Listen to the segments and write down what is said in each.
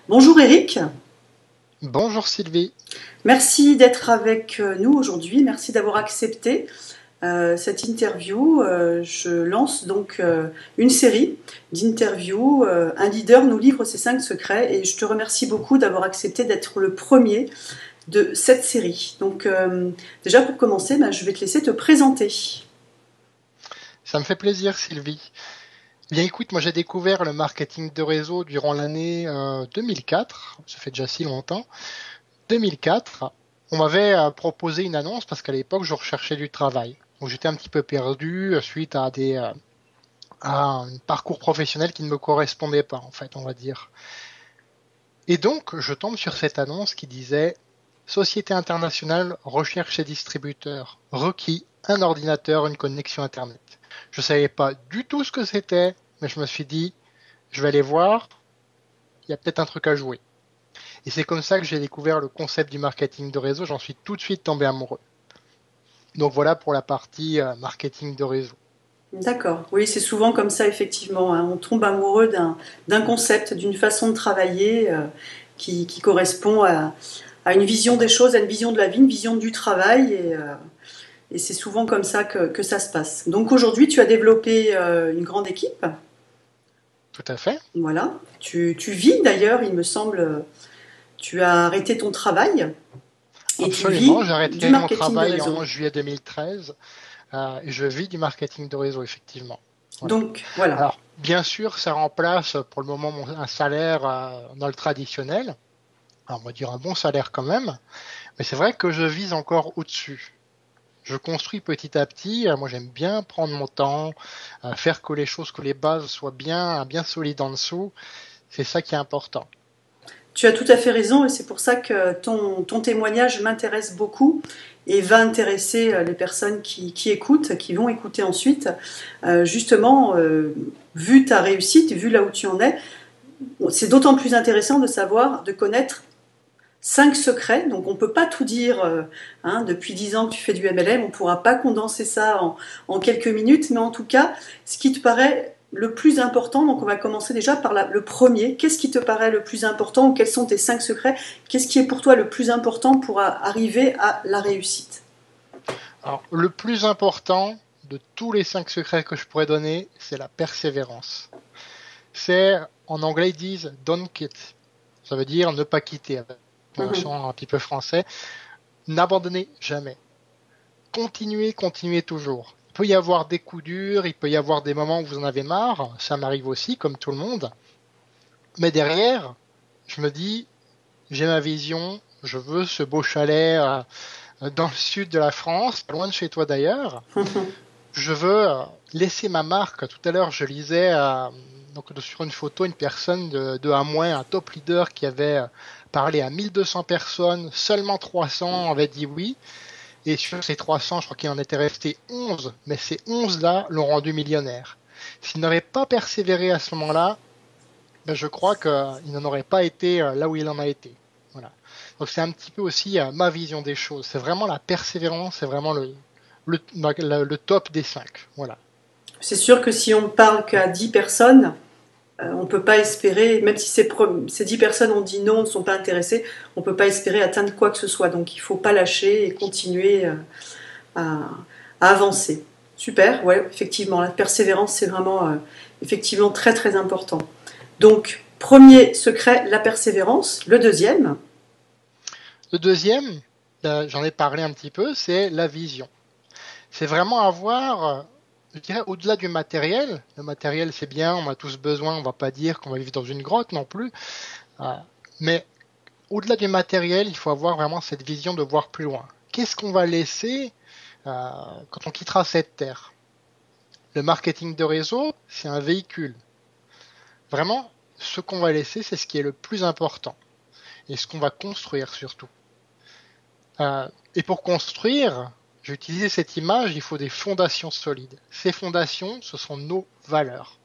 Bonjour Eric, Bonjour Sylvie. merci d'être avec nous aujourd'hui, merci d'avoir accepté cette interview. Je lance donc une série d'interviews. Un leader nous livre ses 5 secrets et je te remercie beaucoup d'avoir accepté d'être le premier de cette série. Donc déjà pour commencer, je vais te laisser te présenter. Ça me fait plaisir Sylvie. Bien écoute, moi j'ai découvert le marketing de réseau durant l'année 2004, ça fait déjà si longtemps. 2004, on m'avait proposé une annonce parce qu'à l'époque je recherchais du travail. Donc j'étais un petit peu perdu suite à un parcours professionnel qui ne me correspondait pas en fait, on va dire. Et donc je tombe sur cette annonce qui disait Société internationale, recherche et distributeur, requis un ordinateur, une connexion Internet. Je savais pas du tout ce que c'était, mais je me suis dit, je vais aller voir, il y a peut-être un truc à jouer. Et c'est comme ça que j'ai découvert le concept du marketing de réseau, j'en suis tout de suite tombé amoureux. Donc voilà pour la partie marketing de réseau. D'accord, oui, c'est souvent comme ça, effectivement, hein. On tombe amoureux d'un concept, d'une façon de travailler qui correspond à une vision des choses, à une vision de la vie, une vision du travail. Et c'est souvent comme ça que ça se passe. Donc aujourd'hui, tu as développé une grande équipe. Tout à fait. Voilà. Tu vis d'ailleurs, il me semble, tu as arrêté ton travail et tu Absolument, vis j'ai du arrêté mon marketing de travail en réseau. juillet 2013 et je vis du marketing de réseau, effectivement. Voilà. Donc voilà. Alors, bien sûr, ça remplace pour le moment un salaire dans le traditionnel. Alors, on va dire un bon salaire quand même, mais c'est vrai que je vise encore au-dessus. Je construis petit à petit. Moi, j'aime bien prendre mon temps, faire que les choses, que les bases soient bien solides en dessous. C'est ça qui est important. Tu as tout à fait raison et c'est pour ça que ton témoignage m'intéresse beaucoup et va intéresser les personnes qui écoutent, qui vont écouter ensuite. Justement, vu ta réussite, vu là où tu en es, c'est d'autant plus intéressant de savoir, de connaître 5 secrets. Donc on ne peut pas tout dire, hein, depuis 10 ans que tu fais du MLM, on ne pourra pas condenser ça en quelques minutes, mais en tout cas, ce qui te paraît le plus important, donc on va commencer déjà par le premier. Qu'est-ce qui te paraît le plus important ou quels sont tes 5 secrets? Qu'est-ce qui est pour toi le plus important pour arriver à la réussite? Alors, le plus important de tous les 5 secrets que je pourrais donner, c'est la persévérance. C'est, en anglais, ils disent don't quit. Ça veut dire ne pas quitter, avec mon Mhm. accent un petit peu français. N'abandonnez jamais. Continuez toujours. Il peut y avoir des coups durs, il peut y avoir des moments où vous en avez marre, ça m'arrive aussi, comme tout le monde. Mais derrière, je me dis, j'ai ma vision, je veux ce beau chalet dans le sud de la France, pas loin de chez toi d'ailleurs. Je veux laisser ma marque. Tout à l'heure, je lisais donc sur une photo une personne de Amway, un top leader qui avait parlé à 1200 personnes, seulement 300 avaient dit oui. Et sur ces 300, je crois qu'il en était resté 11, mais ces 11-là l'ont rendu millionnaire. S'il n'aurait pas persévéré à ce moment-là, ben je crois qu'il n'en aurait pas été là où il en a été. Voilà. Donc c'est un petit peu aussi ma vision des choses. C'est vraiment la persévérance, c'est vraiment le top des 5. Voilà. C'est sûr que si on ne parle qu'à 10 personnes, on ne peut pas espérer, même si ces 10 personnes ont dit non, ne sont pas intéressées, on ne peut pas espérer atteindre quoi que ce soit. Donc il ne faut pas lâcher et continuer à, à avancer. Super, ouais, effectivement, la persévérance, c'est vraiment effectivement très très important. Donc, premier secret, la persévérance. Le deuxième, Le deuxième, j'en ai parlé un petit peu, c'est la vision. C'est vraiment avoir, je dirais, au-delà du matériel. Le matériel, c'est bien, on a tous besoin, on va pas dire qu'on va vivre dans une grotte non plus. Euh, mais au-delà du matériel, il faut avoir vraiment cette vision de voir plus loin. Qu'est-ce qu'on va laisser quand on quittera cette terre? Le marketing de réseau, c'est un véhicule. Vraiment, ce qu'on va laisser, c'est ce qui est le plus important. Et ce qu'on va construire surtout. Et pour construire, j'ai utilisé cette image, il faut des fondations solides. Ces fondations, ce sont nos valeurs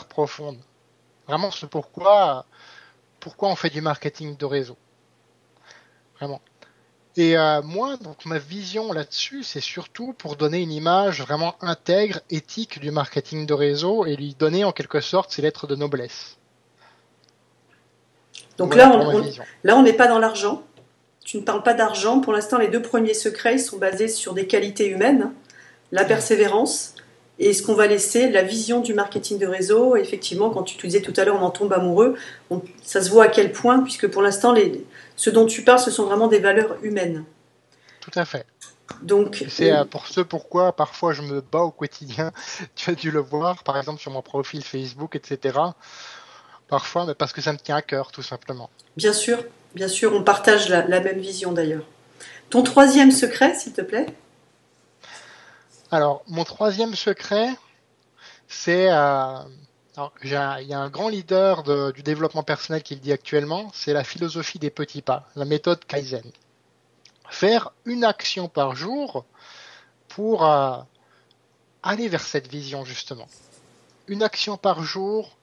profondes. Vraiment, c'est pourquoi on fait du marketing de réseau. Vraiment. Et moi, donc ma vision là-dessus, c'est surtout pour donner une image vraiment intègre, éthique du marketing de réseau et lui donner en quelque sorte ses lettres de noblesse. Donc Voilà pour ma vision. là, on n'est pas dans l'argent. Tu ne parles pas d'argent. Pour l'instant, les deux premiers secrets ils sont basés sur des qualités humaines, la Hmm. persévérance et ce qu'on va laisser, la vision du marketing de réseau. Effectivement, quand tu te disais tout à l'heure, on en tombe amoureux, ça se voit à quel point, puisque pour l'instant, ce dont tu parles, ce sont vraiment des valeurs humaines. Tout à fait. Donc, C'est pour ce pourquoi parfois je me bats au quotidien. Tu as dû le voir, par exemple sur mon profil Facebook, etc. Parfois, mais parce que ça me tient à cœur, tout simplement. bien sûr, bien sûr, on partage la même vision d'ailleurs. Ton troisième secret, s'il te plaît? Alors, mon troisième secret, c'est... alors, il y a un grand leader du développement personnel qui le dit actuellement, c'est la philosophie des petits pas, la méthode Kaizen. Faire une action par jour pour aller vers cette vision, justement. Une action par jour,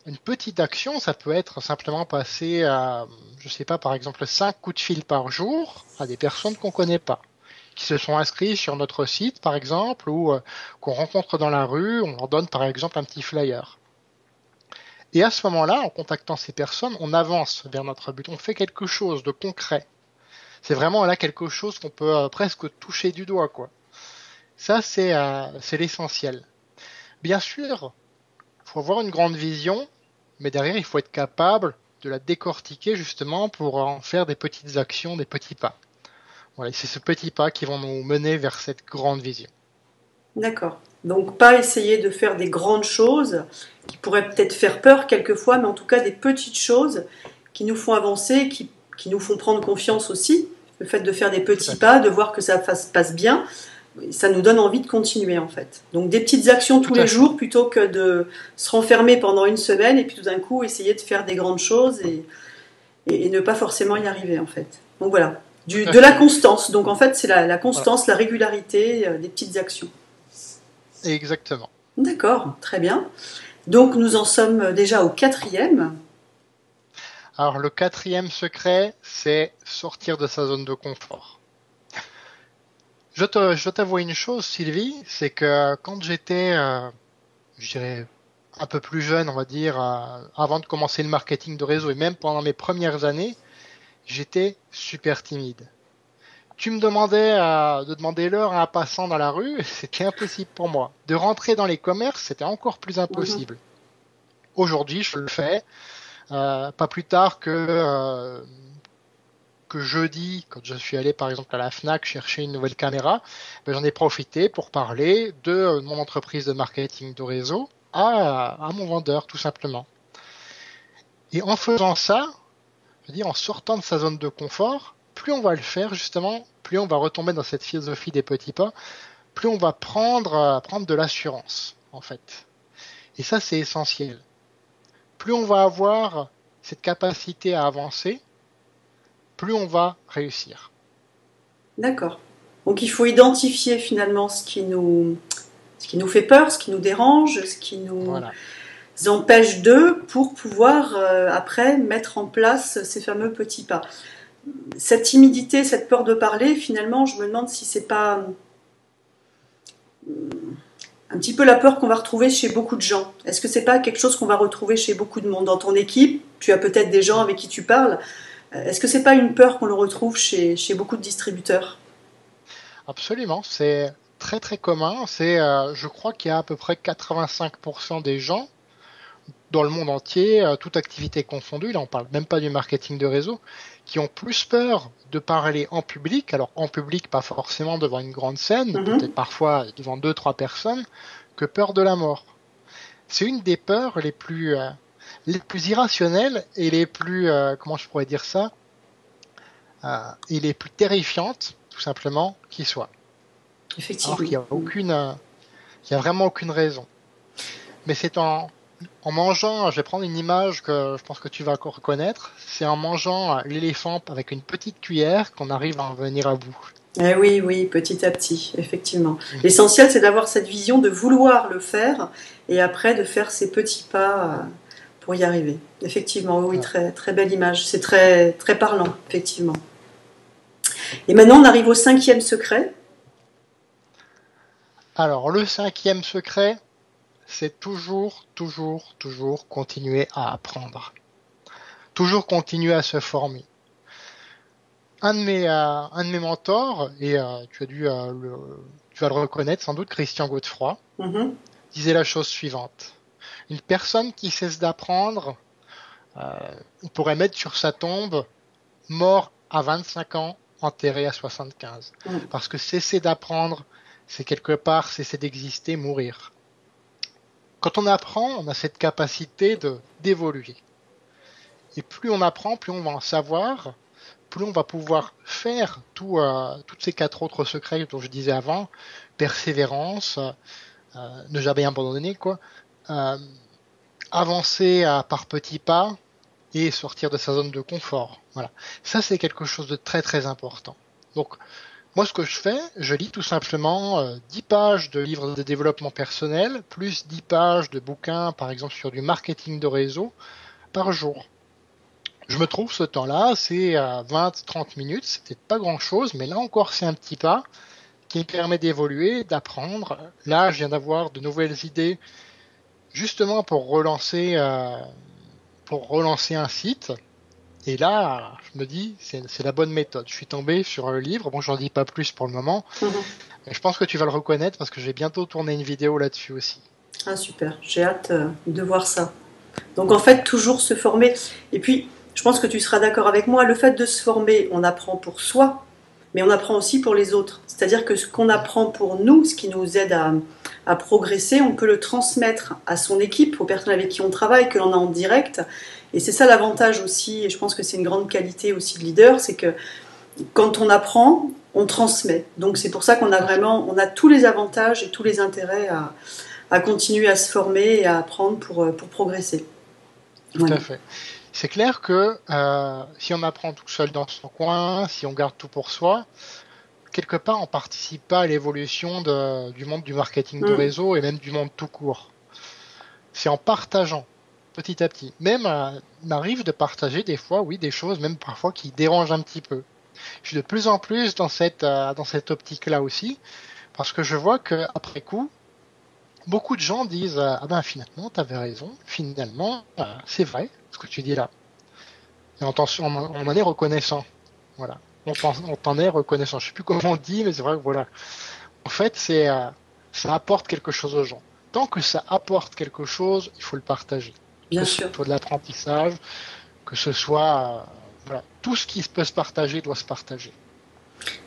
une petite action, ça peut être simplement passer à, je sais pas, par exemple, 5 coups de fil par jour à des personnes qu'on connaît pas, qui se sont inscrits sur notre site, par exemple, ou qu'on rencontre dans la rue, on leur donne, par exemple, un petit flyer. Et à ce moment-là, en contactant ces personnes, on avance vers notre but, on fait quelque chose de concret. C'est vraiment là quelque chose qu'on peut presque toucher du doigt, quoi. Ça, c'est l'essentiel. Bien sûr, il faut avoir une grande vision, mais derrière, il faut être capable de la décortiquer justement pour en faire des petites actions, des petits pas. Voilà, c'est ce petit pas qui vont nous mener vers cette grande vision. D'accord. Donc, pas essayer de faire des grandes choses qui pourraient peut-être faire peur quelquefois, mais en tout cas des petites choses qui nous font avancer, qui nous font prendre confiance aussi. Le fait de faire des Tout petits à fait. pas, de voir que ça passe bien, ça nous donne envie de continuer en fait. Donc des petites actions tous Tout les à fait. jours plutôt que de se renfermer pendant une semaine et puis tout d'un coup essayer de faire des grandes choses et ne pas forcément y arriver en fait. Donc voilà, Tout à de la fait. constance. Donc en fait c'est la Voilà. constance, la régularité des petites actions. Exactement. D'accord, très bien. Donc nous en sommes déjà au quatrième. Alors, le quatrième secret, c'est sortir de sa zone de confort. Je t'avoue une chose, Sylvie, c'est que quand j'étais, je dirais, un peu plus jeune, on va dire, avant de commencer le marketing de réseau et même pendant mes premières années, j'étais super timide. Tu me demandais de demander l'heure à un passant dans la rue, c'était impossible pour moi. De rentrer dans les commerces, c'était encore plus Mhm. impossible. Aujourd'hui, je le fais, pas plus tard que jeudi, quand je suis allé par exemple à la Fnac chercher une nouvelle caméra, ben, j'en ai profité pour parler de mon entreprise de marketing de réseau à mon vendeur, tout simplement. Et en faisant ça, je veux dire, en sortant de sa zone de confort, plus on va le faire justement, plus on va retomber dans cette philosophie des petits pas, plus on va prendre de l'assurance, en fait. Et ça, c'est essentiel. Plus on va avoir cette capacité à avancer, plus on va réussir. D'accord. Donc il faut identifier finalement ce qui nous fait peur, ce qui nous dérange, ce qui nous Voilà. empêche d'eux pour pouvoir après mettre en place ces fameux petits pas. Cette timidité, cette peur de parler, finalement, je me demande si c'est pas un petit peu la peur qu'on va retrouver chez beaucoup de gens. Est-ce que c'est pas quelque chose qu'on va retrouver chez beaucoup de monde dans ton équipe? Tu as peut-être des gens Mm. avec qui tu parles. Est-ce que c'est pas une peur qu'on le retrouve chez beaucoup de distributeurs? Absolument, c'est très très commun. Je crois qu'il y a à peu près 85% des gens dans le monde entier, toute activité confondue, là on parle même pas du marketing de réseau, qui ont plus peur de parler en public, alors en public pas forcément devant une grande scène, Mhm. peut-être parfois devant deux, trois personnes, que peur de la mort. C'est une des peurs les plus irrationnelles et les plus, comment je pourrais dire ça, et les plus terrifiantes, tout simplement, qui soient. Alors qu'il Effectivement. n'y a il y a vraiment aucune raison. Mais en mangeant, je vais prendre une image que je pense que tu vas encore reconnaître, c'est en mangeant l'éléphant avec une petite cuillère qu'on arrive à en venir à bout. Eh oui, oui, petit à petit, effectivement. Mhm. L'essentiel, c'est d'avoir cette vision de vouloir le faire et après de faire ces petits pas pour y arriver. Effectivement, oui, oui, Voilà. très, très belle image. C'est très, très parlant, effectivement. Et maintenant, on arrive au 5e secret. Alors, le 5e secret, c'est toujours continuer à apprendre. Toujours continuer à se former. Un de mes mentors, et tu vas le reconnaître sans doute, Christian Godefroy, disait la chose suivante. Une personne qui cesse d'apprendre, on pourrait mettre sur sa tombe, mort à 25 ans, enterré à 75. Parce que cesser d'apprendre, c'est quelque part cesser d'exister, mourir. Quand on apprend, on a cette capacité d'évoluer. Et plus on apprend, plus on va en savoir, plus on va pouvoir faire tous ces 4 autres secrets dont je disais avant, persévérance, ne jamais abandonner, avancer par petits pas et sortir de sa zone de confort. Voilà. Ça, c'est quelque chose de très très important. Donc, moi, ce que je fais, je lis tout simplement 10 pages de livres de développement personnel, plus 10 pages de bouquins, par exemple sur du marketing de réseau, par jour. Je me trouve ce temps-là, c'est 20-30 minutes, c'est peut-être pas grand-chose, mais là encore, c'est un petit pas qui me permet d'évoluer, d'apprendre. Là, je viens d'avoir de nouvelles idées, justement pour relancer un site. Et là, je me dis, c'est la bonne méthode. Je suis tombé sur le livre. Bon, j'en dis pas plus pour le moment. Mais je pense que tu vas le reconnaître parce que je vais bientôt tourner une vidéo là-dessus aussi. Ah, super. J'ai hâte de voir ça. Donc, en fait, toujours se former. Et puis, je pense que tu seras d'accord avec moi. Le fait de se former, on apprend pour soi, mais on apprend aussi pour les autres. C'est-à-dire que ce qu'on apprend pour nous, ce qui nous aide à progresser, on peut le transmettre à son équipe, aux personnes avec qui on travaille, que l'on a en direct. Et c'est ça l'avantage aussi, et je pense que c'est une grande qualité aussi de leader, c'est que quand on apprend, on transmet. Donc c'est pour ça qu'on a tous les avantages et tous les intérêts à continuer à se former et à apprendre pour progresser. Tout à fait. C'est clair que si on apprend tout seul dans son coin, si on garde tout pour soi, quelque part on participe pas à l'évolution du monde du marketing de réseau et même du monde tout court. C'est en partageant petit à petit. Même, il m'arrive de partager des fois, oui, des choses, même parfois qui dérangent un petit peu. Je suis de plus en plus dans cette optique-là aussi, parce que je vois que après coup, beaucoup de gens disent ah ben finalement, t'avais raison, finalement, c'est vrai ce que tu dis là. Et on en est reconnaissant. Voilà. On t'en est reconnaissant. Je sais plus comment on dit, mais c'est vrai que voilà. En fait, ça apporte quelque chose aux gens. Tant que ça apporte quelque chose, il faut le partager. Bien que sûr. ce soit de l'apprentissage, que ce soit voilà, tout ce qui peut se partager doit se partager.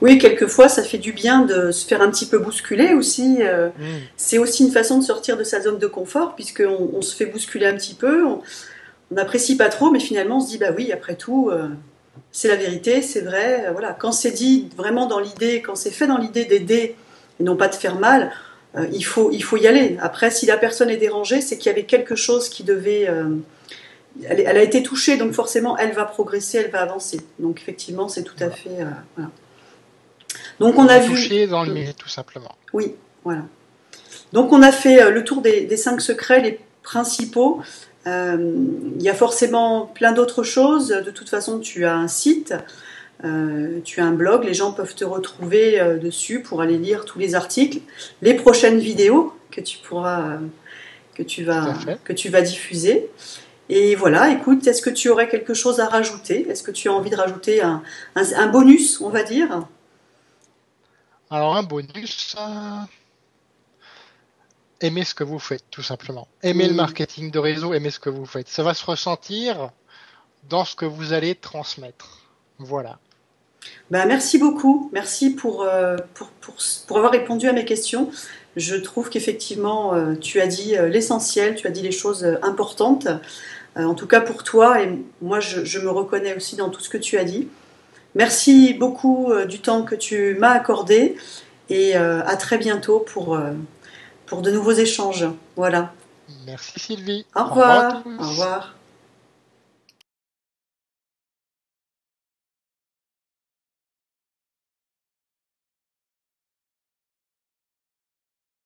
Oui, quelquefois, ça fait du bien de se faire un petit peu bousculer aussi. C'est aussi une façon de sortir de sa zone de confort, puisqu'on se fait bousculer un petit peu, on n'apprécie pas trop, mais finalement, on se dit, bah oui, après tout, c'est la vérité, c'est vrai. Voilà. Quand c'est dit vraiment dans l'idée, quand c'est fait dans l'idée d'aider et non pas de faire mal, il faut y aller. Après, si la personne est dérangée, c'est qu'il y avait quelque chose qui devait... elle a été touchée, donc forcément, elle va progresser, elle va avancer. Donc effectivement, c'est tout à fait... voilà. Donc on a vu... touché dans le milieu, tout simplement. Oui, voilà. Donc on a fait le tour des 5 secrets, les principaux. Il y a forcément plein d'autres choses. De toute façon, tu as un site, tu as un blog, les gens peuvent te retrouver dessus pour aller lire tous les articles, les prochaines vidéos que tu vas diffuser. Et voilà, écoute, est-ce que tu aurais quelque chose à rajouter? Est-ce que tu as envie de rajouter un bonus, on va dire? Alors un bonus, aimez ce que vous faites, tout simplement. Aimez le marketing de réseau, aimez ce que vous faites. Ça va se ressentir dans ce que vous allez transmettre. Voilà. Ben, merci beaucoup. Merci pour avoir répondu à mes questions. Je trouve qu'effectivement, tu as dit l'essentiel, tu as dit les choses importantes, en tout cas pour toi, et moi je me reconnais aussi dans tout ce que tu as dit. Merci beaucoup du temps que tu m'as accordé, et à très bientôt pour de nouveaux échanges. Voilà. Merci Sylvie. Au Au revoir à revoir. Au tous. revoir.